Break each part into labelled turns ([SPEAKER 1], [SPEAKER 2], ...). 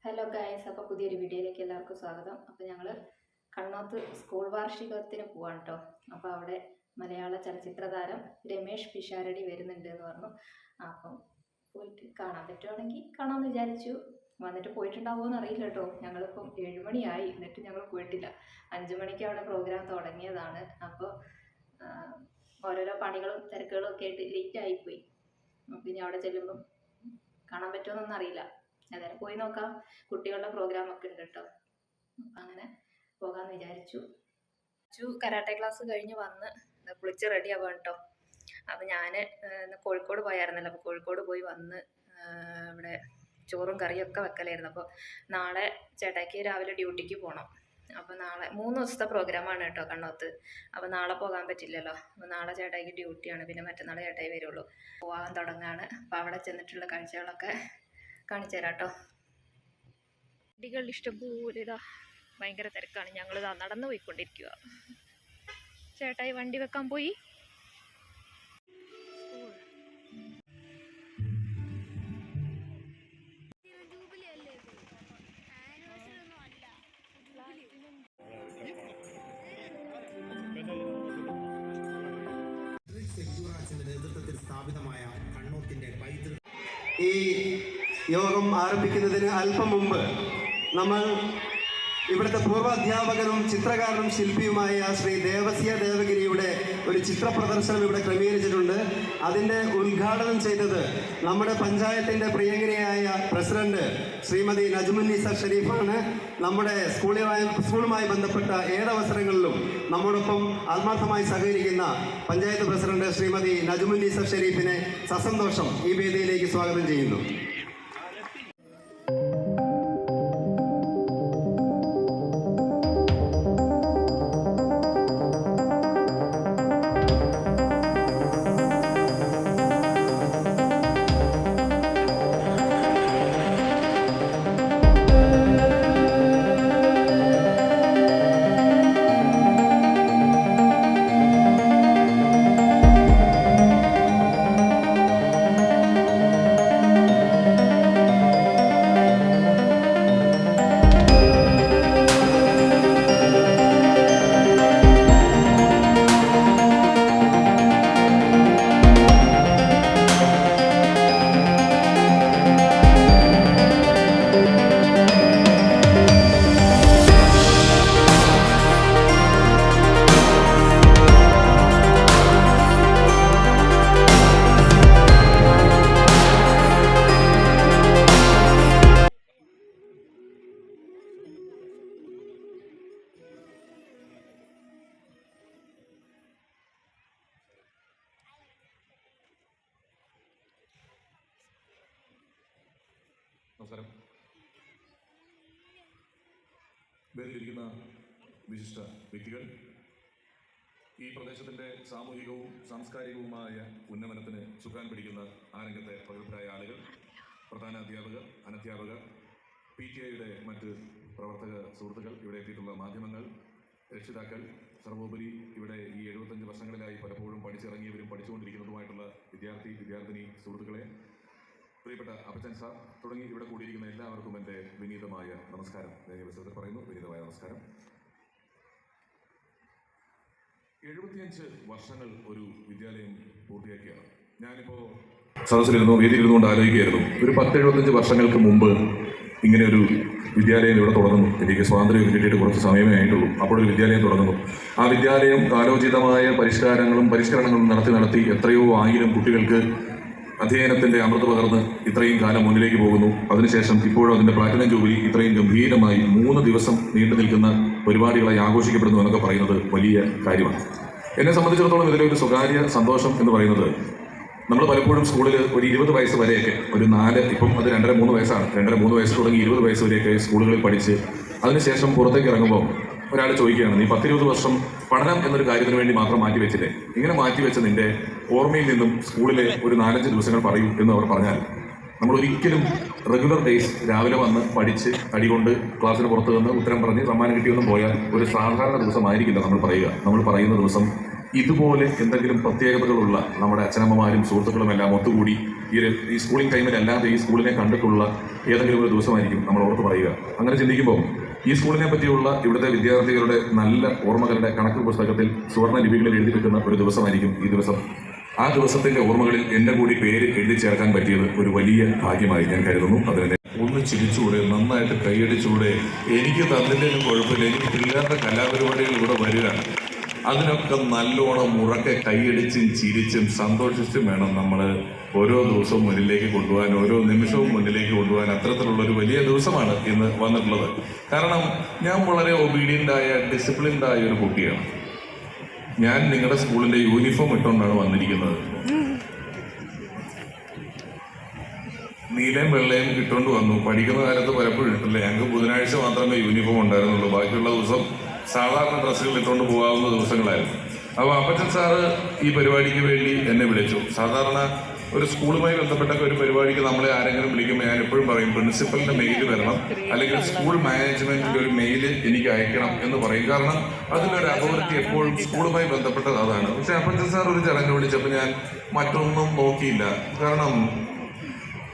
[SPEAKER 1] Hello guys, അപ്പോൾ പുതിയൊരു വീഡിയോയിലേക്ക് എല്ലാവർക്കും സ്വാഗതം. അപ്പോൾ ഞങ്ങൾ കണ്ണോത്ത് സ്കൂൾ വാർഷികത്തിന് പോവാണ് കേട്ടോ. അപ്പോൾ അവിടെ മലയാള ചലച്ചിത്ര താരം രമേഷ് പിഷാരടി വരുന്നുണ്ട് എന്ന് പറഞ്ഞു. അപ്പം പോയിട്ട് കാണാൻ പറ്റുവാണെങ്കിൽ കാണാമെന്ന് വിചാരിച്ചു. വന്നിട്ട് പോയിട്ടുണ്ടാവുമോ എന്ന് അറിയില്ല കേട്ടോ. ഞങ്ങളിപ്പം 7 മണിയായി, എന്നിട്ട് ഞങ്ങൾ പോയിട്ടില്ല. 5 മണിക്ക് അവിടെ പ്രോഗ്രാം തുടങ്ങിയതാണ്. അപ്പോൾ ഓരോരോ പണികളും തിരക്കുകളും ഒക്കെ ആയിട്ട് ലേറ്റ് ആയിപ്പോയി. പിന്നെ അവിടെ ചെല്ലുമ്പം കാണാൻ പറ്റുമോയെന്നൊന്നും അറിയില്ല. ഏതായാലും പോയി നോക്കാം. കുട്ടികളുടെ പ്രോഗ്രാം ഒക്കെ ഉണ്ട് കേട്ടോ. അപ്പം അങ്ങനെ പോകാമെന്ന് വിചാരിച്ചു. കരാട്ടെ ക്ലാസ് കഴിഞ്ഞ് വന്ന് കുളിച്ച് റെഡി ആവാം കേട്ടോ. അപ്പം ഞാൻ കോഴിക്കോട് പോയായിരുന്നല്ലോ. അപ്പോൾ കോഴിക്കോട് പോയി വന്ന് ഇവിടെ ചോറും കറിയൊക്കെ വെക്കലായിരുന്നു. അപ്പോൾ നാളെ ചേട്ടായിക്ക് രാവിലെ ഡ്യൂട്ടിക്ക് പോകണം. അപ്പോൾ നാളെ 3 ദിവസത്തെ പ്രോഗ്രാമാണ് കേട്ടോ കണ്ണോത്ത്. അപ്പോൾ നാളെ പോകാൻ പറ്റില്ലല്ലോ. അപ്പോൾ നാളെ ചേട്ടായിക്ക് ഡ്യൂട്ടിയാണ്. പിന്നെ മറ്റന്നാൾ ചേട്ടായി വരുള്ളൂ. പോകാൻ തുടങ്ങുകയാണ്. അപ്പോൾ അവിടെ ചെന്നിട്ടുള്ള കാഴ്ചകളൊക്കെ കാണിച്ചു തരാം കേട്ടോ. കുട്ടികൾ ഇഷ്ടംപോലെ ഇതാ ഭയങ്കര തിരക്കാണ്. ഞങ്ങളിതാ നടന്നു പോയിക്കൊണ്ടിരിക്കുക. ചേട്ടായി വണ്ടി വെക്കാൻ പോയി.
[SPEAKER 2] നേതൃത്വത്തിൽ സ്ഥാപിതമായ കണ്ണോത്തിന്റെ ഈ യോഗം ആരംഭിക്കുന്നതിന് അല്പം മുമ്പ് നമ്മൾ ഇവിടുത്തെ പൂർവ്വ അധ്യാപകനും ചിത്രകാരനും ശില്പിയുമായ ശ്രീ ദേവസ്യ ദേവഗിരിയുടെ ഒരു ചിത്ര പ്രദർശനം ഇവിടെ ക്രമീകരിച്ചിട്ടുണ്ട്. അതിൻ്റെ ഉദ്ഘാടനം ചെയ്തത് നമ്മുടെ പഞ്ചായത്തിൻ്റെ പ്രിയങ്കരിയായ പ്രസിഡന്റ് ശ്രീമതി നജ്മുന്നീസ ഷരീഫാണ്. നമ്മുടെ സ്കൂളുമായി ബന്ധപ്പെട്ട ഏതവസരങ്ങളിലും നമ്മോടൊപ്പം ആത്മാർത്ഥമായി സഹകരിക്കുന്ന പഞ്ചായത്ത് പ്രസിഡന്റ് ശ്രീമതി നജ്മുന്നീസ ഷരീഫിനെ സസന്തോഷം ഈ വേദിയിലേക്ക് സ്വാഗതം ചെയ്യുന്നു.
[SPEAKER 3] നമസ്കാരം. വേദിയിലിരിക്കുന്ന വിശിഷ്ട വ്യക്തികൾ, ഈ പ്രദേശത്തിൻ്റെ സാമൂഹികവും സാംസ്കാരികവുമായ ഉന്നമനത്തിന് ചുക്കാൻ പിടിക്കുന്ന ആ രംഗത്തെ പ്രഗത്ഭരായ ആളുകൾ, പ്രധാന അധ്യാപകർ, അനധ്യാപകർ, PTA മറ്റ് പ്രവർത്തക സുഹൃത്തുക്കൾ, ഇവിടെ എത്തിയിട്ടുള്ള മാധ്യമങ്ങൾ, രക്ഷിതാക്കൾ, സർവോപരി ഇവിടെ ഈ 75 വർഷങ്ങളിലായി പലപ്പോഴും പഠിച്ചിറങ്ങിയവരും പഠിച്ചുകൊണ്ടിരിക്കുന്നതുമായിട്ടുള്ള വിദ്യാർത്ഥിനി സുഹൃത്തുക്കളെ, പ്രിയപ്പെട്ട അപ്പച്ചൻ സാർ തുടങ്ങി ഇവിടെ കൂടിയിരിക്കുന്ന എല്ലാവർക്കും എൻ്റെ വിനീതമായ നമസ്കാരം. ഞാൻ ഈ അവസരത്തിൽ പറയുന്നു, വിനീതമായ നമസ്കാരം. 75 വർഷങ്ങൾ ഒരു വിദ്യാലയം പൂർത്തിയാക്കിയാണ്. ഞാനിപ്പോൾ സദസ്സിലിരുന്നു, വേദിയിലിരുന്നുകൊണ്ട് ആലോചിക്കുകയായിരുന്നു, ഒരു 10-75 വർഷങ്ങൾക്ക് മുമ്പ് ഇങ്ങനെ ഒരു വിദ്യാലയം ഇവിടെ തുടങ്ങുന്നു. എനിക്ക് സ്വാതന്ത്ര്യം കിട്ടിയിട്ട് കുറച്ച് സമയമേ ആയിട്ടുള്ളൂ. അപ്പോഴൊരു വിദ്യാലയം തുടങ്ങുന്നു. ആ വിദ്യാലയം കാലോചിതമായ പരിഷ്കരണങ്ങളും നടത്തി എത്രയോ ആയിരം കുട്ടികൾക്ക് അധ്യയനത്തിൻ്റെ അമൃത് പകർന്ന് ഇത്രയും കാലം മുന്നിലേക്ക് പോകുന്നു. അതിനുശേഷം ഇപ്പോഴും അതിൻ്റെ പ്ലാറ്റിനം ജൂബിലി ഇത്രയും ഗംഭീരമായി 3 ദിവസം നീണ്ടു നിൽക്കുന്ന പരിപാടികളായി ആഘോഷിക്കപ്പെടുന്നു എന്നൊക്കെ പറയുന്നത് വലിയ കാര്യമാണ്. എന്നെ സംബന്ധിച്ചിടത്തോളം ഇതിലെ ഒരു സ്വകാര്യ സന്തോഷം എന്ന് പറയുന്നത്, നമ്മൾ പലപ്പോഴും സ്കൂളിൽ ഒരു 20 വയസ്സ് വരെയൊക്കെ, ഒരു 4, ഇപ്പം അത് 2.5-3 വയസ്സാണ്, 2.5-3 വയസ്സ് തുടങ്ങി 20 വയസ്സ് വരെയൊക്കെ സ്കൂളുകളിൽ പഠിച്ച് അതിനുശേഷം പുറത്തേക്ക് ഇറങ്ങുമ്പോൾ ഒരാൾ ചോദിക്കുകയാണ്, നീ 10-20 വർഷം പഠനം എന്നൊരു കാര്യത്തിന് വേണ്ടി മാത്രം മാറ്റിവെച്ചില്ലേ? ഇങ്ങനെ മാറ്റിവെച്ച നിന്റെ ഓർമ്മയിൽ നിന്നും സ്കൂളിലെ ഒരു 4-5 ദിവസങ്ങൾ പറയൂ എന്ന് അവർ പറഞ്ഞാൽ, നമ്മൾ ഒരിക്കലും റെഗുലർ ഡേയ്സ് രാവിലെ വന്ന് പഠിച്ച് അടികൊണ്ട് ക്ലാസ്സിന് പുറത്ത് നിന്ന് ഉത്തരം പറഞ്ഞ് സമ്മാനം കിട്ടിയൊന്നും പോയാൽ ഒരു സാധാരണ ദിവസമായിരിക്കില്ല നമ്മൾ പറയുക. നമ്മൾ പറയുന്ന ദിവസം ഇതുപോലെ എന്തെങ്കിലും പ്രത്യേകതകളുള്ള നമ്മുടെ അച്ഛനമ്മമാരും സുഹൃത്തുക്കളും എല്ലാം ഒത്തുകൂടി ഈ സ്കൂളിംഗ് ടൈമിൽ അല്ലാതെ ഈ സ്കൂളിനെ കണ്ടിട്ടുള്ള ഏതെങ്കിലും ഒരു ദിവസമായിരിക്കും നമ്മൾ ഓർത്ത് പറയുക. അങ്ങനെ ചിന്തിക്കുമ്പോൾ ഈ സ്കൂളിനെ പറ്റിയുള്ള ഇവിടുത്തെ വിദ്യാർത്ഥികളുടെ നല്ല ഓർമ്മകളുടെ കണക്ക് പുസ്തകത്തിൽ സുവർണ്ണ ലിപികളിൽ എഴുതി വെക്കുന്ന ഒരു ദിവസമായിരിക്കും ഈ ദിവസം. ആ ദിവസത്തിന്റെ ഓർമ്മകളിൽ എൻ്റെ കൂടി പേര് എഴുതി ചേർക്കാൻ പറ്റിയത് ഒരു വലിയ ഭാഗ്യമായി ഞാൻ കരുതുന്നു. അതിനെ ഒന്ന് ചിരിച്ചുകൂടെ, നന്നായിട്ട് കൈയടിച്ചുകൂടെ? എനിക്ക് തന്നില്ലെങ്കിലും കുഴപ്പമില്ല, എനിക്ക് പിള്ളേരുടെ കലാപരിപാടികൾ ഇവിടെ വരിക, അതിനൊക്കെ നല്ലോണം ഉറക്കെ കൈയടിച്ചും ചിരിച്ചും സന്തോഷിച്ചും വേണം നമ്മൾ ഓരോ ദിവസവും മുന്നിലേക്ക് കൊണ്ടുപോകാൻ, ഓരോ നിമിഷവും മുന്നിലേക്ക് കൊണ്ടുപോകാൻ. അത്തരത്തിലുള്ളൊരു വലിയ ദിവസമാണ് ഇന്ന് വന്നിട്ടുള്ളത്. കാരണം ഞാൻ വളരെ ഒബീഡിയൻ്റായ, ഡിസിപ്ലിൻഡായ ഒരു കുട്ടിയാണ്. ഞാൻ നിങ്ങളുടെ സ്കൂളിൻ്റെ യൂണിഫോം ഇട്ടുകൊണ്ടാണ് വന്നിരിക്കുന്നത്. നീലയും വെള്ളയും ഇട്ടുകൊണ്ട് വന്നു. പഠിക്കുന്ന കാലത്ത് പലപ്പോഴും ഇട്ടില്ല. ഞങ്ങൾക്ക് ബുധനാഴ്ച മാത്രമേ യൂണിഫോം ഉണ്ടായിരുന്നുള്ളൂ. ബാക്കിയുള്ള ദിവസം സാധാരണ ഡ്രസ്സുകൾ ഇട്ടുകൊണ്ട് പോകാവുന്ന ദിവസങ്ങളായിരുന്നു. അപ്പോൾ അപ്പച്ചൻ സാറ് ഈ പരിപാടിക്ക് വേണ്ടി എന്നെ വിളിച്ചു. സാധാരണ ഒരു സ്കൂളുമായി ബന്ധപ്പെട്ട ഒരു പരിപാടിക്ക് നമ്മളെ ആരെങ്കിലും വിളിക്കുമ്പോൾ ഞാൻ എപ്പോഴും പറയും, പ്രിൻസിപ്പലിൻ്റെ മെയിൽ വരണം, അല്ലെങ്കിൽ സ്കൂൾ മാനേജ്മെൻറ്റിൻ്റെ ഒരു മെയിൽ എനിക്ക് അയക്കണം എന്ന് പറയും. കാരണം അതിലൊരു അതോറിറ്റി എപ്പോഴും സ്കൂളുമായി ബന്ധപ്പെട്ടത് അതാണ്. പക്ഷേ അപ്പച്ചൻ സാർ ഒരു ചടങ്ങ് വിളിച്ചപ്പോൾ ഞാൻ മറ്റൊന്നും നോക്കിയില്ല. കാരണം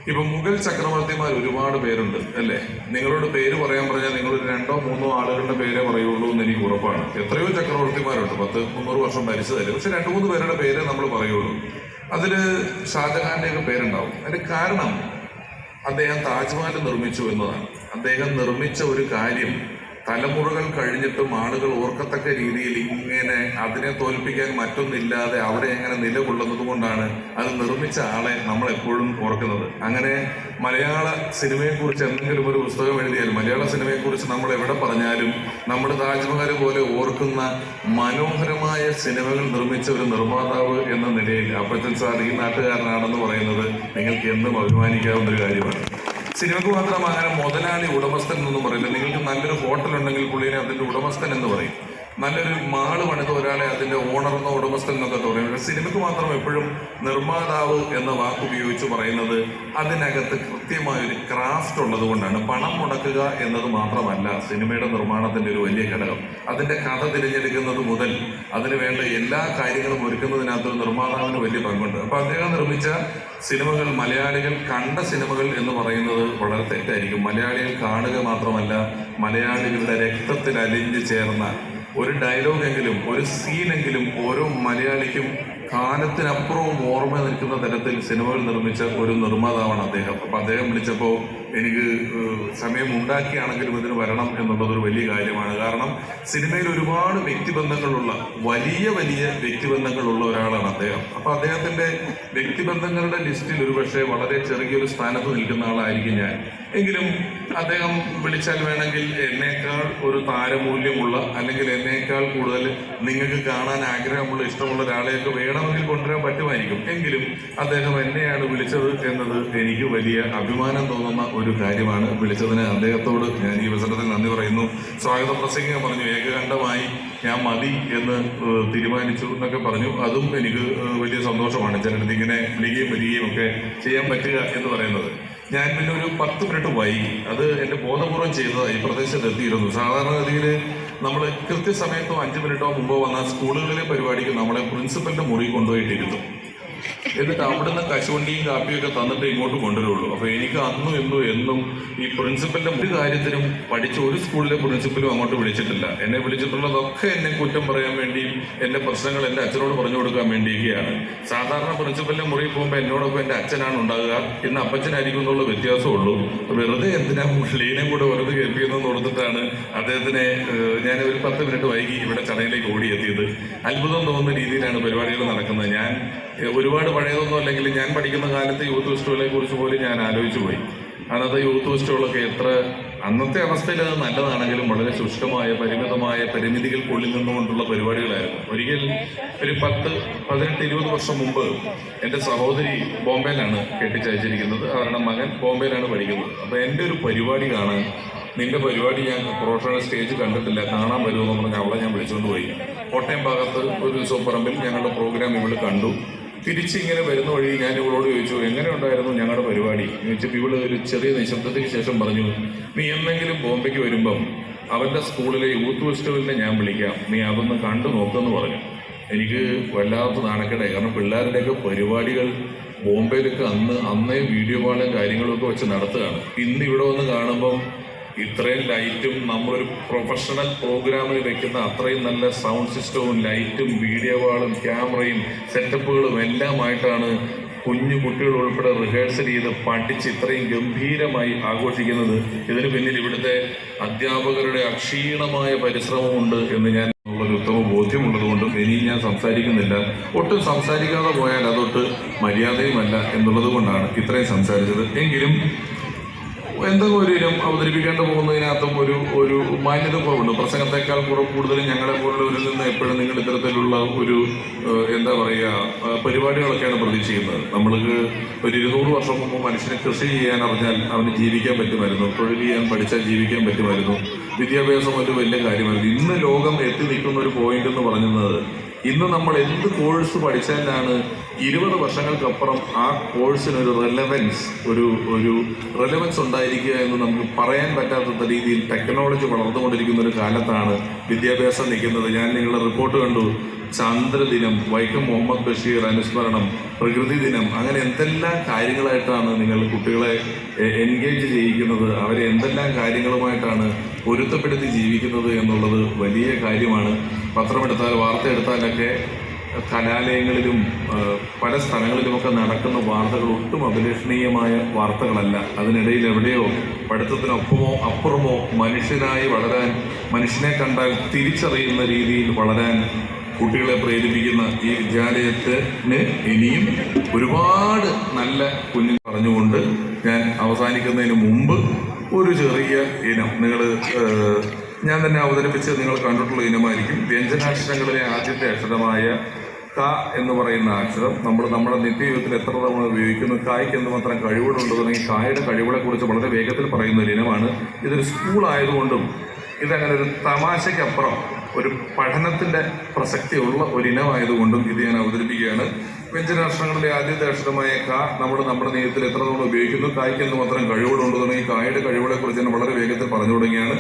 [SPEAKER 3] ഇപ്പം മുഗൾ ചക്രവർത്തിമാർ ഒരുപാട് പേരുണ്ട് അല്ലേ? നിങ്ങളോട് പേര് പറയാൻ പറഞ്ഞാൽ നിങ്ങളൊരു 2-3 ആളുകളുടെ പേരെ പറയുള്ളൂ എന്ന് എനിക്ക് ഉറപ്പാണ്. എത്രയോ ചക്രവർത്തിമാരുണ്ട്, 10-300 വർഷം ഭരിച്ചതല്ലേ. പക്ഷെ 2-3 പേരുടെ പേരെ നമ്മൾ പറയുള്ളൂ. അതിൽ ഷാജഹാൻ്റെയൊക്കെ പേരുണ്ടാവും. അതിൻ്റെ കാരണം അദ്ദേഹം താജ്മഹൽ നിർമ്മിച്ചു എന്നതാണ്. അദ്ദേഹം നിർമ്മിച്ച ഒരു കാര്യം തലമുറകൾ കഴിഞ്ഞിട്ടും ആളുകൾ ഓർക്കത്തക്ക രീതിയിൽ ഇങ്ങനെ അതിനെ തോൽപ്പിക്കാൻ മറ്റൊന്നില്ലാതെ അവിടെ എങ്ങനെ നിലകൊള്ളുന്നത് കൊണ്ടാണ് അത് നിർമ്മിച്ച ആളെ നമ്മൾ എപ്പോഴും ഓർക്കുന്നത്. അങ്ങനെ മലയാള സിനിമയെക്കുറിച്ച് എന്തെങ്കിലും ഒരു പുസ്തകം എഴുതിയാൽ, മലയാള സിനിമയെക്കുറിച്ച് നമ്മൾ എവിടെ പറഞ്ഞാലും നമ്മൾ താജ്മഹൽ പോലെ ഓർക്കുന്ന മനോഹരമായ സിനിമകൾ നിർമ്മിച്ച ഒരു നിർമ്മാതാവ് എന്ന നിലയിൽ അപ്പച്ചൻ സാർ ഈ നാട്ടുകാരനാണെന്ന് പറയുന്നത് നിങ്ങൾക്ക് എന്നും അഭിമാനിക്കാവുന്ന ഒരു കാര്യമാണ്. സിനിമക്ക് മാത്രം അങ്ങനെ മുതലാളി, ഉടമസ്ഥൻ എന്നൊന്നും പറയില്ല. നിങ്ങൾക്ക് നല്ലൊരു ഹോട്ടൽ ഉണ്ടെങ്കിൽ പുള്ളിനെ അതിൻ്റെ ഉടമസ്ഥൻ എന്ന് പറയും. നല്ലൊരു മാള് പണിത ഒരാളെ അതിൻ്റെ ഓണറെന്നോ ഉടമസ്ഥൻ എന്നൊക്കെ പറയും. പക്ഷേ സിനിമയ്ക്ക് മാത്രം എപ്പോഴും നിർമ്മാതാവ് എന്ന വാക്ക് ഉപയോഗിച്ച് പറയുന്നത് അതിനകത്ത് കൃത്യമായൊരു ക്രാഫ്റ്റ് ഉള്ളത് കൊണ്ടാണ്. പണം മുടക്കുക എന്നത് മാത്രമല്ല സിനിമയുടെ നിർമ്മാണത്തിൻ്റെ ഒരു വലിയ ഘടകം. അതിൻ്റെ കഥ തിരഞ്ഞെടുക്കുന്നത് മുതൽ അതിന് വേണ്ട എല്ലാ കാര്യങ്ങളും ഒരുക്കുന്നതിനകത്തൊരു നിർമ്മാതാവിന് വലിയ പങ്കുണ്ട്. അപ്പോൾ അദ്ദേഹം നിർമ്മിച്ച സിനിമകൾ, മലയാളികൾ കണ്ട സിനിമകൾ എന്ന് പറയുന്നത് വളരെ തെറ്റായിരിക്കും. മലയാളികൾ കാണുക മാത്രമല്ല, മലയാളികളുടെ രക്തത്തിൽ അലിഞ്ഞു ചേർന്ന ഒരു ഡയലോഗെങ്കിലും, ഒരു സീനെങ്കിലും ഓരോ മലയാളിക്കും കാലത്തിനപ്പുറവും ഓർമ്മ നിൽക്കുന്ന തരത്തിൽ സിനിമകൾ നിർമ്മിച്ച ഒരു നിർമ്മാതാവാണ് അദ്ദേഹം. അപ്പം അദ്ദേഹം വിളിച്ചപ്പോൾ എനിക്ക് സമയം ഉണ്ടാക്കിയാണെങ്കിലും ഇതിന് വരണം എന്നുള്ളതൊരു വലിയ കാര്യമാണ്. കാരണം സിനിമയിൽ ഒരുപാട് വ്യക്തിബന്ധങ്ങളുള്ള, വലിയ വലിയ വ്യക്തിബന്ധങ്ങളുള്ള ഒരാളാണ് അദ്ദേഹം. അപ്പോൾ അദ്ദേഹത്തിൻ്റെ വ്യക്തിബന്ധങ്ങളുടെ ലിസ്റ്റിൽ ഒരുപക്ഷെ വളരെ ചെറിയൊരു സ്ഥാനത്ത് നിൽക്കുന്ന ആളായിരിക്കും ഞാൻ. എങ്കിലും അദ്ദേഹം വിളിച്ചാൽ വേണമെങ്കിൽ എന്നേക്കാൾ ഒരു താരമൂല്യമുള്ള, അല്ലെങ്കിൽ എന്നേക്കാൾ കൂടുതൽ നിങ്ങൾക്ക് കാണാൻ ആഗ്രഹമുള്ള, ഇഷ്ടമുള്ള ഒരാളെയൊക്കെ വേണമെങ്കിൽ കൊണ്ടുവരാൻ പറ്റുമായിരിക്കും. എങ്കിലും അദ്ദേഹം എന്നെയാണ് വിളിച്ചത് എന്നത് എനിക്ക് വലിയ അഭിമാനം തോന്നുന്ന ഒരു കാര്യമാണ്. വിളിച്ചതിന് അദ്ദേഹത്തോട് ഞാൻ ഈ അവസരത്തിൽ നന്ദി പറയുന്നു. സ്വാഗത പ്രസംഗം പറഞ്ഞു, ഏകകണ്ഠമായി ഞാൻ മതി എന്ന് തീരുമാനിച്ചു എന്നൊക്കെ പറഞ്ഞു. അതും എനിക്ക് വലിയ സന്തോഷമാണ്. ചിലടത്ത് ഇങ്ങനെ വിളിക്കുകയും വരികയും ഒക്കെ ചെയ്യാൻ പറ്റുക എന്ന് പറയുന്നത്. ഞാൻ പിന്നെ ഒരു 10 മിനിറ്റ് വൈകി. അത് എൻ്റെ ബോധപൂർവം ചെയ്തതാണ്. ഈ പ്രദേശത്ത് എത്തിയിരുന്നു. സാധാരണഗതിയിൽ നമ്മൾ കൃത്യസമയത്തോ 5 മിനിറ്റോ മുമ്പോ വന്നാൽ സ്കൂളുകളിലെ പരിപാടിക്ക് നമ്മളെ പ്രിൻസിപ്പലിൻ്റെ മുറി കൊണ്ടുപോയിട്ടിരുന്നു. എന്നിട്ട് അവിടുന്ന് കശുവണ്ടിയും കാപ്പിയൊക്കെ തന്നിട്ട് ഇങ്ങോട്ട് കൊണ്ടുവരുള്ളൂ. അപ്പോൾ എനിക്ക് എന്നും ഈ പ്രിൻസിപ്പലിൻ്റെ ഒരു കാര്യത്തിനും പഠിച്ച ഒരു സ്കൂളിലെ പ്രിൻസിപ്പലും അങ്ങോട്ട് വിളിച്ചിട്ടില്ല. എന്നെ വിളിച്ചിട്ടുള്ളതൊക്കെ എന്നെ കുറ്റം പറയാൻ വേണ്ടിയും എൻ്റെ പ്രശ്നങ്ങൾ എൻ്റെ അച്ഛനോട് പറഞ്ഞു കൊടുക്കാൻ വേണ്ടിയൊക്കെയാണ്. സാധാരണ പ്രിൻസിപ്പലിൻ്റെ മുറിയിൽ പോകുമ്പോൾ എന്നോടൊപ്പം എൻ്റെ അച്ഛനാണ് ഉണ്ടാകുക, ഇന്ന് അപ്പച്ചനായിരിക്കും എന്നുള്ള വ്യത്യാസമുള്ളൂ. വെറുതെ എന്തിനാ മുസ്ലിനെ കൂടെ വെറുതെ കേൾപ്പിക്കുന്നതെന്ന് ഓർത്തിട്ടാണ് അദ്ദേഹത്തിനെ ഞാൻ ഒരു 10 മിനിറ്റ് വൈകി ഇവിടെ ചടങ്ങിലേക്ക് ഓടിയെത്തിയത്. അത്ഭുതം തോന്നുന്ന രീതിയിലാണ് പരിപാടികൾ നടക്കുന്നത്. ഞാൻ ഒരുപാട് പഴയതൊന്നും അല്ലെങ്കിൽ ഞാൻ പഠിക്കുന്ന കാലത്ത് യൂത്ത് ഫെസ്റ്റിവലെ കുറിച്ച് പോലും ഞാൻ ആലോചിച്ചു പോയി. അന്നത്തെ യൂത്ത് ഫെസ്റ്റിവലൊക്കെ എത്ര അന്നത്തെ അവസ്ഥയിൽ അത് നല്ലതാണെങ്കിലും വളരെ ശുഷ്കമായ, പരിമിതമായ പരിമിതികൾക്കുള്ളിൽ നിന്നുകൊണ്ടുള്ള പരിപാടികളായിരുന്നു. ഒരിക്കൽ ഒരു 10-18-20 വർഷം മുമ്പ് എൻ്റെ സഹോദരി ബോംബെയിലാണ് കെട്ടിച്ചയച്ചിരിക്കുന്നത്. അവരുടെ മകൻ ബോംബെയിലാണ് പഠിക്കുന്നത്. അപ്പോൾ എൻ്റെ ഒരു പരിപാടി കാണാൻ, നിന്റെ പരിപാടി ഞാൻ പ്രൊഫഷണൽ സ്റ്റേജ് കണ്ടിട്ടില്ല, കാണാൻ വരുമെന്ന് പറഞ്ഞാൽ അവളെ ഞാൻ വിളിച്ചുകൊണ്ട് പോയി. കോട്ടയം ഭാഗത്ത് ഒരു ഉത്സവപ്പറമ്പിൽ ഞങ്ങളുടെ പ്രോഗ്രാം ഇവള് കണ്ടു. തിരിച്ചിങ്ങനെ വരുന്ന വഴി ഞാൻ ഇവളോട് ചോദിച്ചു, എങ്ങനെ ഉണ്ടായിരുന്നു ഞങ്ങളുടെ പരിപാടി എന്ന് ചോദിച്ചപ്പോൾ ഇവള് ഒരു ചെറിയ നിശബ്ദതയ്ക്ക് ശേഷം പറഞ്ഞു, നീ എന്തെങ്കിലും ബോംബെക്ക് വരുമ്പം അവൻ്റെ സ്കൂളിലെ യൂത്ത് ഫെസ്റ്റിവലിനെ ഞാൻ വിളിക്കാം, നീ അതൊന്ന് കണ്ടു നോക്കുമെന്ന് പറഞ്ഞു. എനിക്ക് വല്ലാത്ത നാണക്കേടായി. കാരണം പിള്ളേരുടെയൊക്കെ പരിപാടികൾ ബോംബെയിലൊക്കെ അന്നേ വീഡിയോ വാളും കാര്യങ്ങളൊക്കെ വെച്ച് നടത്തുകയാണ്. ഇന്ന് ഇവിടെ വന്ന് കാണുമ്പം ഇത്രയും ലൈറ്റും നമ്മളൊരു പ്രൊഫഷണൽ പ്രോഗ്രാമിൽ വെക്കുന്ന അത്രയും നല്ല സൗണ്ട് സിസ്റ്റവും ലൈറ്റും വീഡിയോ വാളും ക്യാമറയും സെറ്റപ്പുകളും എല്ലാമായിട്ടാണ് കുഞ്ഞു കുട്ടികൾ ഉൾപ്പെടെ റിഹേഴ്സൽ ചെയ്ത് പഠിച്ച് ഇത്രയും ഗംഭീരമായി ആഘോഷിക്കുന്നത്. ഇതിന് പിന്നിൽ ഇവിടുത്തെ അധ്യാപകരുടെ അക്ഷീണമായ പരിശ്രമമുണ്ട് എന്ന് ഞാൻ ഉള്ളൊരു ഉത്തമ ബോധ്യമുള്ളതുകൊണ്ടും ഇനിയും ഞാൻ സംസാരിക്കുന്നില്ല. ഒട്ടും സംസാരിക്കാതെ പോയാൽ അതൊട്ട് മര്യാദയുമല്ല എന്നുള്ളത് കൊണ്ടാണ് ഇത്രയും സംസാരിച്ചത്. എങ്കിലും എന്തെങ്കിലും ഒരു ഇനം അവതരിപ്പിക്കേണ്ട പോകുന്നതിനകത്തും ഒരു മാന്യത കുറവുണ്ട്. പ്രസംഗത്തെക്കാൾ കൂടുതലും ഞങ്ങളെ പോലുള്ളവരിൽ നിന്ന് എപ്പോഴും നിങ്ങൾ ഇത്തരത്തിലുള്ള ഒരു എന്താ പറയുക പരിപാടികളൊക്കെയാണ് പ്രതീക്ഷിക്കുന്നത്. നമ്മൾക്ക് ഒരു 200 വർഷം മുമ്പ് മനുഷ്യനെ കൃഷി ചെയ്യാൻ അറിഞ്ഞാൽ അവന് ജീവിക്കാൻ പറ്റുമായിരുന്നു, തൊഴിൽ ചെയ്യാൻ പഠിച്ചാൽ ജീവിക്കാൻ പറ്റുമായിരുന്നു, വിദ്യാഭ്യാസം ഒരു വലിയ കാര്യമായിരുന്നു. ഇന്ന് ലോകം എത്തി നിൽക്കുന്ന ഒരു പോയിന്റ് എന്ന് പറയുന്നത്, ഇന്ന് നമ്മൾ എന്ത് കോഴ്സ് പഠിച്ചാലാണ് 20 വർഷങ്ങൾക്കപ്പുറം ആ കോഴ്സിനൊരു റെലവൻസ് ഉണ്ടായിരിക്കുക എന്ന് നമുക്ക് പറയാൻ പറ്റാത്ത രീതിയിൽ ടെക്നോളജി വളർന്നുകൊണ്ടിരിക്കുന്ന ഒരു കാലത്താണ് വിദ്യാഭ്യാസം നിൽക്കുന്നത്. ഞാൻ നിങ്ങളുടെ റിപ്പോർട്ട് കണ്ടു. ചന്ദ്രദിനം, വൈക്കം മുഹമ്മദ് ബഷീർ അനുസ്മരണം, പ്രകൃതി ദിനം, അങ്ങനെ എന്തെല്ലാം കാര്യങ്ങളായിട്ടാണ് നിങ്ങൾ കുട്ടികളെ എൻഗേജ് ചെയ്യിക്കുന്നത്, അവരെ എന്തെല്ലാം കാര്യങ്ങളുമായിട്ടാണ് പൊരുത്തപ്പെടുത്തി ജീവിക്കുന്നത് എന്നുള്ളത് വലിയ കാര്യമാണ്. പത്രമെടുത്താൽ വാർത്ത എടുത്താലൊക്കെ കലാലയങ്ങളിലും പല സ്ഥലങ്ങളിലുമൊക്കെ നടക്കുന്ന വാർത്തകൾ ഒട്ടും അഭിലഷണീയമായ വാർത്തകളല്ല. അതിനിടയിൽ എവിടെയോ പഠിത്തത്തിനൊപ്പമോ അപ്പുറമോ മനുഷ്യനായി വളരാൻ, മനുഷ്യനെ കണ്ടാൽ തിരിച്ചറിയുന്ന രീതിയിൽ വളരാൻ കുട്ടികളെ പ്രേരിപ്പിക്കുന്ന ഈ വിദ്യാലയത്തിന് ഇനിയും ഒരുപാട് നല്ല കുഞ്ഞുങ്ങൾ പറഞ്ഞുകൊണ്ട് ഞാൻ അവസാനിക്കുന്നതിന് മുമ്പ് ഒരു ചെറിയ ഇനം ഞാൻ തന്നെ അവതരിപ്പിച്ച് നിങ്ങൾ കണ്ടിട്ടുള്ള ഇനമായിരിക്കും. വ്യഞ്ജനാക്ഷരങ്ങളിലെ ആദ്യത്തെ അക്ഷരമായ ക എന്ന് പറയുന്ന അക്ഷരം നമ്മുടെ നിത്യജീവിതത്തിൽ എത്ര തവണ ഉപയോഗിക്കുന്നു, കായ്ക്ക് എന്തുമാത്രം കഴിവുകളുണ്ട് തുടങ്ങി കായുടെ കഴിവുകളെക്കുറിച്ച് വളരെ വേഗത്തിൽ പറയുന്ന ഒരു ഇനമാണ്. ഇതൊരു സ്കൂളായതുകൊണ്ടും ഇതങ്ങനെ ഒരു തമാശയ്ക്കപ്പുറം ഒരു പഠനത്തിൻ്റെ പ്രസക്തിയുള്ള ഒരിനമായതുകൊണ്ടും ഇത് ഞാൻ അവതരിപ്പിക്കുകയാണ്. വ്യഞ്ജനാക്ഷരങ്ങളിലെ ആദ്യത്തെ അക്ഷരമായ ക നമ്മുടെ നീളത്തിൽ എത്ര തവണ ഉപയോഗിക്കുന്നു, കായ്ക്ക് എന്തുമാത്രം കഴിവുകളുണ്ട് തുടങ്ങി കായുടെ കഴിവുകളെക്കുറിച്ച് ഞാൻ വളരെ വേഗത്തിൽ പറഞ്ഞു തുടങ്ങിയാണ്.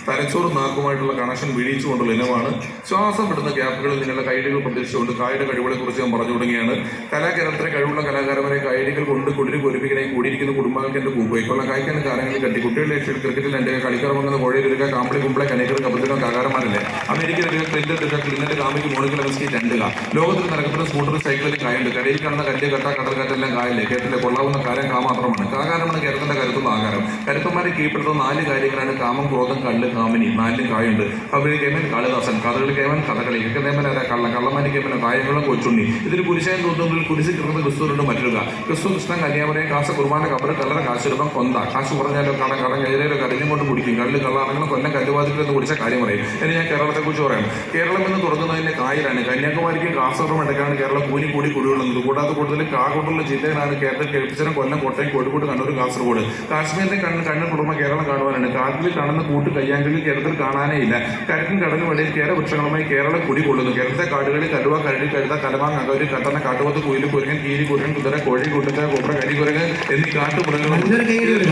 [SPEAKER 3] തലച്ചോറും നാക്കുമായിട്ടുള്ള കണക്ഷൻ വീഴിച്ചുകൊണ്ടുള്ള ഇനമാണ്. ശ്വാസം വിടുന്ന ഗ്യാപ്പുകളിൽ നിങ്ങളുടെ കൈഡികൾ പ്രതീക്ഷിച്ചുകൊണ്ട് കായുടെ കഴിവുകളെക്കുറിച്ച് ഞാൻ പറഞ്ഞു തുടങ്ങിയാണ്. കലാകേരളത്തിലെ കഴിവുള്ള കലാകാരന്മാരെ കൈഡികൾ കൊണ്ട് കുളിരി പൊരിപ്പിക്കണേയും കൂടിയിരിക്കുന്ന കുടുംബങ്ങൾക്ക് എൻ്റെ കൂപ്പയ്ക്കുള്ള കായ്ക്കാണ് കാര്യങ്ങളിൽ കട്ടി കുട്ടികളുടെ ലക്ഷ്യം ക്രിക്കറ്റിൽ എൻ്റെ കളിക്കറങ്ങുന്ന കോഴയിലെടുക്കുക കാമ്പിളി കുമ്പിളെ കനേക്കർ കബത്തിനോ കാകാരന്മാരല്ലേ അമേരിക്കയിലെ ക്ലിന്നിട്ട് കാമിക്ക് മോണിക്കൽ ലെവൻസ്കി 2 ലോകത്തിൽ നടക്കുന്ന സ്കൂട്ടർ സൈക്കിളിൽ കായുണ്ട്. കരയിൽ കാണുന്ന കല്ല് കട്ട കടൽക്കാറ്റെല്ലാം കായല്ലേ കേട്ടിലെ കൊള്ളാവുന്ന കാര്യം കാ മാത്രമാണ്. കാകാരമാണ് കേരളത്തിന്റെ കരുത്തുള്ള ആകാരം. കരുത്തന്മാരെ കീഴ്പ്പെടുത്തുന്ന 4 കാര്യങ്ങളാണ് കാമം, ക്രോധം, കല്ല്, കാമിനി. 4 കായുണ്ട്. കവിഴി കേമൻ കാളിദാസൻ, കഥകളി കേമൻ കഥകളി, കേമനാരാ കള്ളന്മാരി കേമന കായങ്ങളും കൊച്ചുണ്ണി. ഇതിന് കുരിശാൻ തോന്നുന്നതിൽ കുരിശ് കിടന്ന് ക്രിസ്തുവിനുണ്ട് മറ്റൊരുക. ക്രിസ്തു കൃഷ്ണൻ കന്യാമരയും കാശ കുർബാന കബറ് കല്ലറ കാശുരൂപം കൊന്ത. കാശ് കുറഞ്ഞാലോ കടം കയറിയാലോ കരഞ്ഞും കൊണ്ട് കുടിക്കും. കല്ല് കള്ളാണെങ്കിലും കൊല്ലം കല്ലുവാതിക്കൽ എന്ന് കുടിച്ച കാര്യം പറയും. ഇനി ഞാൻ കേരളത്തെക്കുറിച്ച് പറയാം. കേരളം എന്ന് തുടങ്ങുന്നതിന്റെ കായലാണ്. കന്യാകുമാരിക്കും കാസർഗോഡ് ഇടയ്ക്കാണ് കേരളം കൂനി കൂടി കുടികൊള്ളുന്നത്. കൂടാതെ കൂടുതൽ കാകൊണ്ടുള്ള ജില്ലകളാണ് കേരളത്തിൽ കേൾപ്പിച്ചരം, കൊല്ലം, കോട്ടയം, കോഴിക്കോട്, കണ്ണൂർ, കാസർഗോഡ്. കാശ്മീരിന്റെ കണ്ണ് കുടുംബ കേരളം കാണുവാനാണ്. കാട്ടിൽ കാണുന്ന കൂട്ട് കയ്യാങ്കളിൽ കേരളത്തിൽ കാണാനേ ഇല്ല. കരക്കും കടലും വെളിയിൽ കേര വൃക്ഷങ്ങളുമായി കേരളം കുടികൊള്ളുന്നു. കേരളത്തെ കാടുകളിൽ കലുവ, കരടി, കഴുത, കലമാ, നഗരി, കട്ടണ, കാട്ടുപോത്ത്, കുയിൽ, കുരങ്ങൻ, കീരി, കുരങ്ങൻ, കുതിര, കോഴി, കുട്ടക്ക, കൊപ്ര, കരികുരങ്ങ് എന്നീ കാട്ടുമൃഗങ്ങളും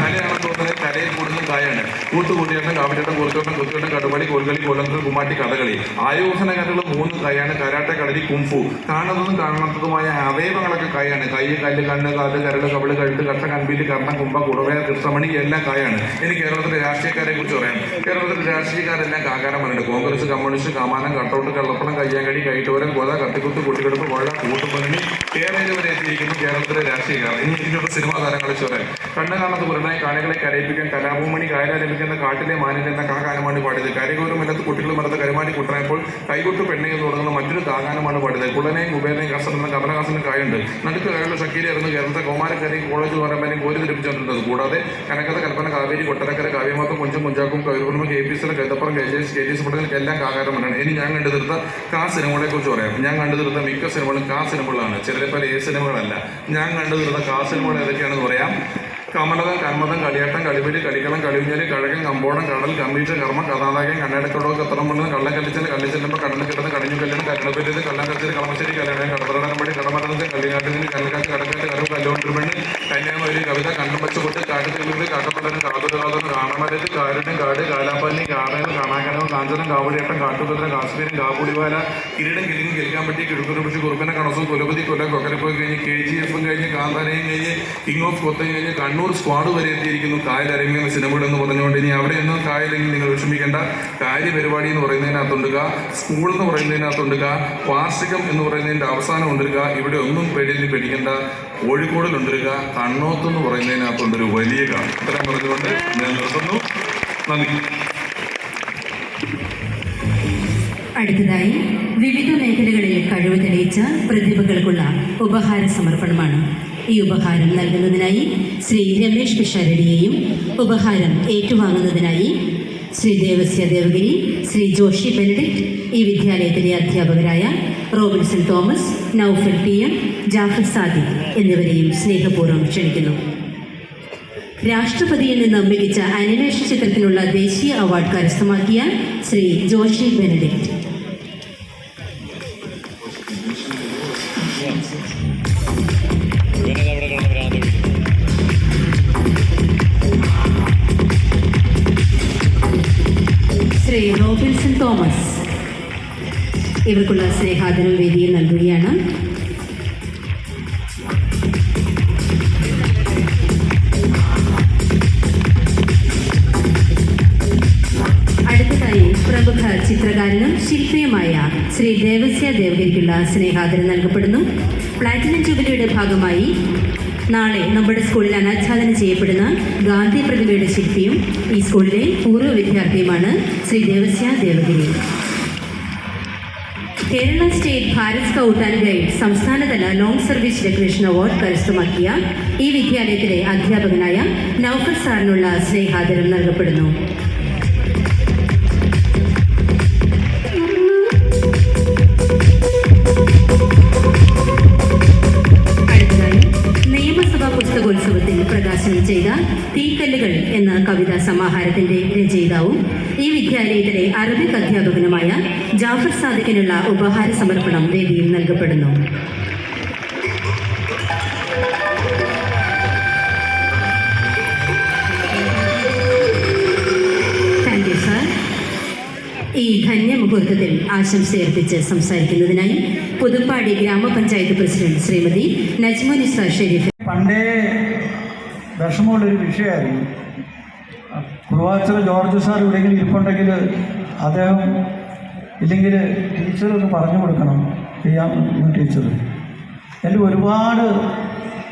[SPEAKER 3] കലയാണെന്ന് തോന്നുന്നത് കലയിൽ കൂടുന്ന കായാണ്. കൂട്ടുകൂട്ടിയാട്ടം, കാവലിയാട്ടം, കൂർത്തോട്ടം, കുത്തിയോട്ടം, കടുവടി, കോൽകളി, കോലന്തൽ, കുമ്മാട്ടി, കഥകളി. ആയോധന കഥകൾ 3 കായാണ്. കരാട്ടെ, കളരി, കുംഫു. കാണുന്നതും കാണാത്തതുമായ അവയവങ്ങളൊക്കെ കായാണ്. കൈ, കല്ല്, കണ്ണ്, കാത്, കരട്, കവിള്, കഴുത്ത്, കട്ട, കൺപീലി, കർണ, കുംഭ, കുടവയ, കൃഷ്ണമണി എല്ലാം കായാണ്. ഇനി കേരളത്തിലെ രാഷ്ട്രീയക്കാരെ കുറിച്ച് പറയാം. കേരളത്തിലെ രാഷ്ട്രീയക്കാരെല്ലാം കാകാരന്മാരുണ്ട്. കോൺഗ്രസ്, കമ്മ്യൂണിസ്റ്റ്, കാമാനം, കട്ടൗട്ട്, കള്ളപ്പണം, കയ്യാങ്കടി, കൈട്ടോരം, കൊല, കത്തിക്കുത്ത്, കുട്ടികെടുപ്പ്, കൊള്ള, കൂട്ടുപണി ഏറെയിൽ വരെ എത്തിയിരിക്കുന്നു കേരളത്തിലെ രാഷ്ട്രീയക്കാർ. ഇനി ഇതിനുള്ള സിനിമാ താരങ്ങളെ ചോരാൻ കണ്ണ് കാണാത്ത പുറനായി കാണികളെ കരയിപ്പിക്കാൻ കലാഭൂമണി കായലഭിക്കുന്ന കാട്ടിലെ മാനിൽ എന്ന കാകാനമാണ് പാടിയത്. കരകോരും എല്ലാത്ത കുട്ടികൾ മരത്ത് കരുമാടി കുട്ടനായപ്പോൾ കൈകൊട്ട് പെണ്ണെ എന്ന് തുടങ്ങുന്ന മറ്റൊരു കാകാനമാണ് പാടിയത്. കുള്ളനെയും കുബേരനെയും കർഷകനെന്ന കമലഹാസനും കായുണ്ട്. നടുക്ക് കയറുള്ള ശക്തിയിലായിരുന്നു കേരളത്തെ കൗമാരക്കരയും കോളേജ് പറയുമ്പോൾ കോരി തിരിപ്പിച്ചുകൊണ്ടിരുന്നത്. കൂടാതെ കനകത, കൽപ്പന, കാവേരി, കൊട്ടരക്കര, കാവ്യമാക്കും, കൊഞ്ചും കുഞ്ചാക്കും, കൈകുടുംബ, KPSL, കൈതപ്പുറം, KGS പട്ടേലും എല്ലാം കാകാരമാണ്. ഇനി ഞാൻ കണ്ടുതീർത്ത സിനിമകളെ കുറിച്ച് പറയാം. ഞാൻ കണ്ടുതീർത്ത മിക്ക സിനിമകളും സിനിമകളാണ്. ചിലപ്പോൾ സിനിമകളല്ല. ഞാൻ കണ്ടുതീർത്ത സിനിമകൾ ഏതൊക്കെയാണെന്ന് പറയാം. കമലതം, കന്മതം, കളിയാട്ടം, കളിവലി, കളിക്കളം, കളിവിഞ്ഞാല്, കഴകൻ, കമ്പോടം, കടൽ, കമ്മീഷ, കർമ്മ, കഥാനായകൻ, കണ്ണടക്കടോ, കത്തണം പണ്ണത്, കള്ളം കല്ലിച്ചൽ, കല്ലിച്ചെല്ലുമ്പോൾ കടലിൽ കിടന്ന് കടിഞ്ഞു കല്ലിന്, കരണപ്പല്ലിന്, കള്ളം കച്ചേരി, കളമശ്ശേരി, കല്യാണം, കടപ്പടക്കമ്പടി, കടമടന്ന്, കല്ലിനാട്ടിന്, കല്ലിക്കാറ്റ്, കടക്കാറ്റ്, കടവ്, കല്ലോണ്ടിരുമണ്ണ്, കന്യാമൊരു കവിത, കണ്ടും പച്ചപ്പൊട്ട്, കാട്ടുതെളിവിൽ, കാക്കപ്പടനും, കാതുകാതനും, കാണമരത്ത്, കാരുണ്യം, കാട്, കാലാപ്പല്ലി, കാടകം, കാണാക്കനവും, കാഞ്ചനം, കാവടിയേട്ടം, കാട്ടുകുതിര, കാശ്മീരും, കാപ്പുളിവാല, കിരീടം, കിളിങ്ങി, കിളിക്കാൻ പറ്റി, കിഴുക്കുറുപിടിച്ച്, കുറുപ്പിനെ കണസും, കുലപതി, കൊല്ലം, കൊക്കരപ്പോയി കഴിഞ്ഞ്, KGF കഴിഞ്ഞ്, കാന്താനയും കഴിഞ്ഞ്, കിങ് ഓഫ് കൊത്തയും കഴിഞ്ഞ്, കണ്ണൂർ സ്ക്വാഡ് വരെ എത്തിയിരിക്കുന്നു. കായലിറങ്ങിയ സിനിമകൾ എന്ന് പറഞ്ഞുകൊണ്ട് ഇനി അവിടെയൊന്നും കായലിറങ്ങി നിങ്ങൾ വിഷമിക്കേണ്ട. കാര്യപരിപാടി എന്ന് പറയുന്നതിനകത്തുണ്ടുക, സ്കൂൾ എന്ന് പറയുന്നതിനകത്തുണ്ടുക, വാർഷികം എന്ന് പറയുന്നതിൻ്റെ അവസാനം ഉണ്ടിരിക്കുക. ഇവിടെ ഒന്നും പേടിക്കേണ്ട. കോഴിക്കോടിലുണ്ടിരിക്കുക, കണ്ണോത്ത് എന്ന് പറയുന്നതിനകത്തുണ്ടൊരു വലിയ ഇത്തരം പറഞ്ഞുകൊണ്ട് ഞാൻ നിർത്തുന്നു. നന്ദി.
[SPEAKER 4] അടുത്തതായി വിവിധ മേഖലകളിൽ കഴിവ് തെളിയിച്ച പ്രതിഭകൾക്കുള്ള ഉപഹാര സമർപ്പണമാണ്. ഈ ഉപഹാരം നൽകുന്നതിനായി ശ്രീ രമേഷ് പിഷാരടിയെയും ഉപഹാരം ഏറ്റുവാങ്ങുന്നതിനായി ശ്രീ ദേവസ്യ ദേവഗിരി, ശ്രീ ജോഷി ബെനഡിക്ട്, ഈ വിദ്യാലയത്തിലെ അധ്യാപകരായ Robinson Thomas, Noufal PM, Jafar Sadiq എന്നിവരെയും സ്നേഹപൂർവ്വം ക്ഷണിക്കുന്നു. രാഷ്ട്രപതിയിൽ നിന്ന് മികച്ച ആനിമേഷൻ ചിത്രത്തിനുള്ള ദേശീയ അവാർഡ് കരസ്ഥമാക്കിയ Shri Joshi Benedict. Shri Robinson Thomas ഇവർക്കുള്ള സ്നേഹാദരം വേദിയിൽ നൽകുകയാണ്. അടുത്തതായി പ്രമുഖ ചിത്രകാരനും ശില്പിയുമായ ശ്രീ ദേവസ്യ ദേവഗിരിക്കുള്ള സ്നേഹാദരം നൽകപ്പെടുന്നു. പ്ലാറ്റിനം ജൂബിലിയുടെ ഭാഗമായി നാളെ നമ്മുടെ സ്കൂളിൽ അനാച്ഛാദനം ചെയ്യപ്പെടുന്ന ഗാന്ധി പ്രതിമയുടെ ശില്പിയും ഈ സ്കൂളിലെ പൂർവ്വ വിദ്യാർത്ഥിയുമാണ് Shri Devasya Devagiri. Kerala state Bharat scout and guide സംസ്ഥാനതല ലോങ് സർവീസ് ഡെക്കറേഷൻ അവാർഡ് കരസ്ഥമാക്കിയ ഈ വിദ്യാലയത്തിലെ അധ്യാപകനായ നൌഫൽ സാറിനുള്ള സ്നേഹാദരം നൽകപ്പെടുന്നു. പുസ്തകോത്സവത്തിൽ പ്രകാശനം ചെയ്ത തീക്കല്ലുകൾ എന്ന കവിതാ സമാഹാരത്തിന്റെ രചയിതാവും ഈ വിദ്യാലയത്തിലെ അറബിക് അധ്യാപകനുമായ ജാഫർ സാദിഖിനുള്ള ഉപഹാര സമർപ്പണം വേദിയിൽ നൽകപ്പെടുന്നു. Thank you sir. ഈ ധന്യമുഹൂർത്തത്തിൽ ആശംസയർപ്പിച്ച് സംസാരിക്കുന്നതിനായി പുതുപ്പാടി ഗ്രാമപഞ്ചായത്ത് പ്രസിഡന്റ് ശ്രീമതി നജ്മുനിസ ഷെരീഫ്.
[SPEAKER 5] പണ്ടേ വിഷമമുള്ളൊരു വിഷയമായിരുന്നു. കുറുവാച്ചൽ ജോർജ് സാർ എവിടെയെങ്കിലും ഇരിപ്പുണ്ടെങ്കിൽ അദ്ദേഹം ഇല്ലെങ്കിൽ ടീച്ചറൊന്ന് പറഞ്ഞു കൊടുക്കണം ചെയ്യാൻ ടീച്ചർ. എൻ്റെ ഒരുപാട്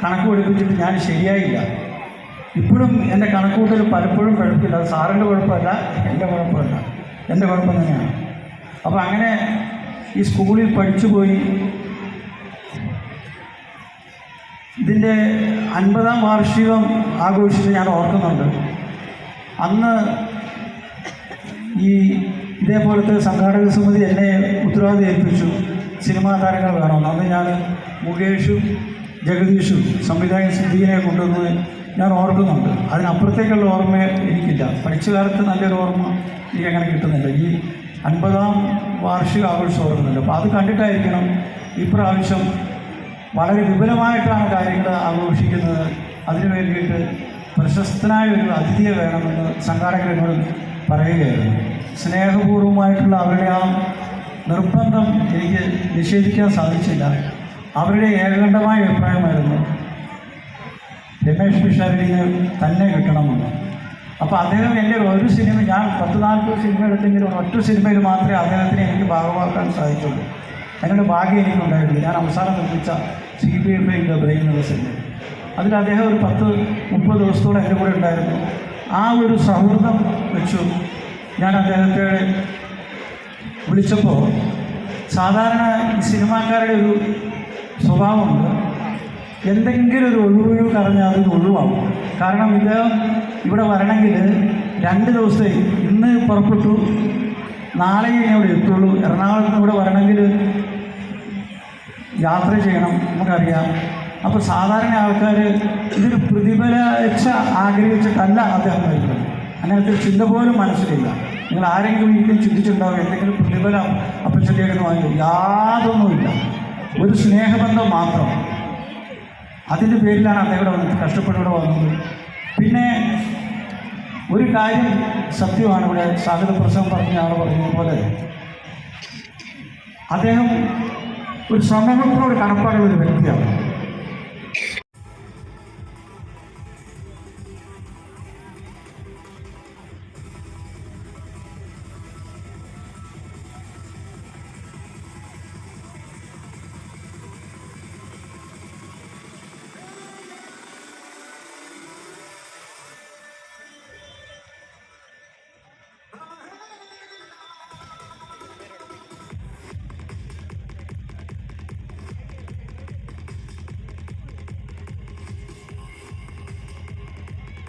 [SPEAKER 5] കണക്ക് പഠിപ്പിച്ചിട്ട് ഞാൻ ശരിയായില്ല. ഇപ്പോഴും എൻ്റെ കണക്കുകൂട്ടൽ പലപ്പോഴും കുഴപ്പമില്ല. അത് സാറിൻ്റെ കുഴപ്പമല്ല, എൻ്റെ കുഴപ്പമല്ല, എൻ്റെ കുഴപ്പം തന്നെയാണ്. അപ്പോൾ അങ്ങനെ ഈ സ്കൂളിൽ പഠിച്ചു പോയി. ഇതിൻ്റെ 50ാം വാർഷികം ആഘോഷിച്ച് ഞാൻ ഓർക്കുന്നുണ്ട്. അന്ന് ഈ ഇതേപോലത്തെ സംഘാടക സമിതി എന്നെ ഉത്തരവാദിത്വം ഏൽപ്പിച്ചു, സിനിമാ താരങ്ങൾ വേണമെന്ന്. അന്ന് ഞാൻ മുകേഷും ജഗദീഷും സംവിധായകൻ സ്മൃതിയെ കൊണ്ടുവന്ന് ഞാൻ ഓർക്കുന്നുണ്ട്. അതിനപ്പുറത്തേക്കുള്ള ഓർമ്മ എനിക്കില്ല. പഠിച്ച കാലത്ത് നല്ലൊരു ഓർമ്മ എനിക്കങ്ങനെ കിട്ടുന്നില്ല. ഈ 50ാം വാർഷിക ആഘോഷം ഓർക്കുന്നുണ്ട്. അപ്പോൾ അത് കണ്ടിട്ടായിരിക്കണം ഇപ്രാവശ്യം വളരെ വിപുലമായിട്ടാണ് കാര്യങ്ങൾ ആഘോഷിക്കുന്നത്. അതിനു വേണ്ടിയിട്ട് പ്രശസ്തനായ ഒരു അതിഥിയെ വേണമെന്ന് സംഘാടകരോട് പറയുകയായിരുന്നു. സ്നേഹപൂർവ്വമായിട്ടുള്ള അവരുടെ ആ നിർബന്ധം എനിക്ക് നിഷേധിക്കാൻ സാധിച്ചില്ല. അവരുടെ ഏകകണ്ഠമായ അഭിപ്രായമായിരുന്നു രമേഷ് പിഷാരടിന് തന്നെ കിട്ടണമെന്ന്. അപ്പോൾ അദ്ദേഹം എൻ്റെ ഒരു സിനിമ, ഞാൻ 10-40 സിനിമ എടുത്തെങ്കിലും ഒറ്റ സിനിമയിൽ മാത്രമേ അദ്ദേഹത്തിന് എനിക്ക് ഭാഗമാക്കാൻ സാധിച്ചുള്ളൂ. അതിനുള്ള ഭാഗ്യം എനിക്കുണ്ടായിട്ടില്ല. ഞാൻ അവസാനം നിർമ്മിച്ച CBFI ബ്രെയിൻ എന്നുള്ള സിനിമ, അതിൽ അദ്ദേഹം ഒരു 10-30 ദിവസത്തോളം എൻ്റെ കൂടെ ഉണ്ടായിരുന്നു. ആ ഒരു സൗഹൃദം വെച്ചു ഞാൻ അദ്ദേഹത്തെ വിളിച്ചപ്പോൾ, സാധാരണ സിനിമാക്കാരുടെ ഒരു സ്വഭാവമുണ്ട്, എന്തെങ്കിലും ഒരു ഒഴിവ് കറഞ്ഞാൽ അത് ഒഴിവാകും. കാരണം ഇദ്ദേഹം ഇവിടെ വരണമെങ്കിൽ 2 ദിവസത്തെ, ഇന്ന് പുറപ്പെട്ടു നാളെ ഇവിടെ എത്തുള്ളൂ. എറണാകുളത്ത് ഇവിടെ വരണമെങ്കിൽ യാത്ര ചെയ്യണം, നമുക്കറിയാം. അപ്പോൾ സാധാരണ ആൾക്കാർ ഇതൊരു പ്രതിഫലേച്ഛ ആഗ്രഹിച്ചിട്ടല്ല അദ്ദേഹം വരുന്നത്. അങ്ങനത്തെ ഒരു ചിന്ത പോലും മനസ്സിലില്ല. നിങ്ങൾ ആരെങ്കിലും ഒരിക്കലും ചിന്തിച്ചിട്ടുണ്ടാവും എന്തെങ്കിലും പ്രതിഫലം അപ്പച്ചടിയെന്ന് വാങ്ങി? യാതൊന്നുമില്ല. ഒരു സ്നേഹബന്ധം മാത്രം. അതിൻ്റെ പേരിലാണ് അദ്ദേഹം ഇവിടെ വന്നിട്ട് കഷ്ടപ്പെട്ടിവിടെ വന്നത്. പിന്നെ ഒരു കാര്യം സത്യമാണ്, ഇവിടെ സ്വാഗത പ്രസംഗം പറഞ്ഞ ആൾ പറഞ്ഞതുപോലെ അദ്ദേഹം ഒരു സമൂഹത്തിനോട് കടപ്പാടുള്ള ഒരു വ്യക്തിയാണ്.